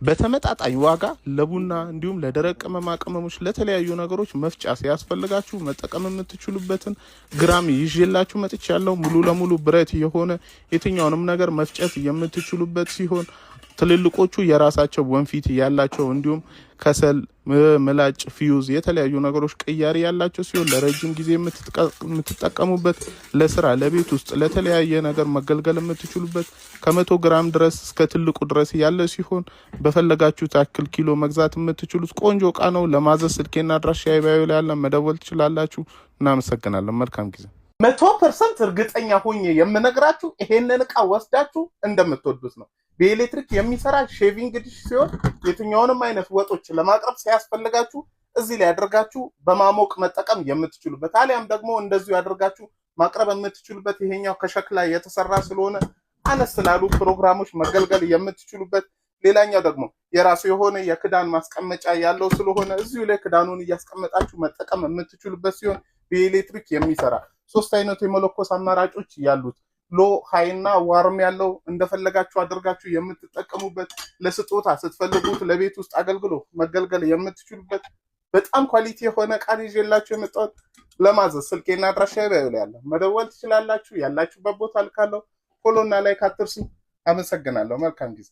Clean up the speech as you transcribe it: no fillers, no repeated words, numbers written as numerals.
በተመጣጣኝ ዋጋ ለቡና እንዲሁም ለደረቅ ቅመማ ቅመሞች ለተለያዩ ነገሮች መፍጫ ሲያስፈልጋችሁ መጠቀም የምትችሉበትን ግራም ይዤላችሁ መጥቻለሁ። ሙሉ ለሙሉ ብረት የሆነ የትኛውንም ነገር መፍጨት የምትችሉበት ሲሆን ትልልቆቹ የራሳቸው ወንፊት ያላቸው እንዲሁም ከሰል ምላጭ ፊውዝ የተለያዩ ነገሮች ቅያሪ ያላቸው ሲሆን ለረጅም ጊዜ የምትጠቀሙበት ለስራ ለቤት ውስጥ ለተለያየ ነገር መገልገል የምትችሉበት ከ100 ግራም ድረስ እስከ ትልቁ ድረስ ያለ ሲሆን በፈለጋችሁት ያክል ኪሎ መግዛት የምትችሉት ቆንጆ እቃ ነው። ለማዘዝ ስልኬና አድራሻ ባዮ ላይ ያለ መደወል ትችላላችሁ። እናመሰግናለን። መልካም ጊዜ። 100% እርግጠኛ ሆኜ የምነግራችሁ ይሄንን እቃ ወስዳችሁ እንደምትወዱት ነው። በኤሌክትሪክ የሚሰራ ሼቪንግ ዲሽ ሲሆን የትኛውንም አይነት ወጦች ለማቅረብ ሲያስፈልጋችሁ እዚህ ላይ አድርጋችሁ በማሞቅ መጠቀም የምትችሉበት አሊያም ደግሞ እንደዚሁ ያደርጋችሁ ማቅረብ የምትችሉበት ይሄኛው ከሸክላ የተሰራ ስለሆነ አነስ ላሉ ፕሮግራሞች መገልገል የምትችሉበት። ሌላኛው ደግሞ የራሱ የሆነ የክዳን ማስቀመጫ ያለው ስለሆነ እዚሁ ላይ ክዳኑን እያስቀመጣችሁ መጠቀም የምትችሉበት ሲሆን በኤሌክትሪክ የሚሰራ 3 አይነት የመለኮስ አማራጮች ያሉት ሎ ሃይና ዋርም ያለው እንደፈለጋችሁ አድርጋችሁ የምትጠቀሙበት ለስጦታ ስትፈልጉት ለቤት ውስጥ አገልግሎት መገልገል የምትችሉበት በጣም ኳሊቲ የሆነ እቃ ይዤላችሁ የመጣሁት። ለማዘዝ ስልኬና አድራሻ ባዮ ላይ ያለ መደወል ትችላላችሁ። ያላችሁበት ቦታ ልካለሁ። ፎሎና ላይክ አትርሱ። አመሰግናለሁ። መልካም ጊዜ።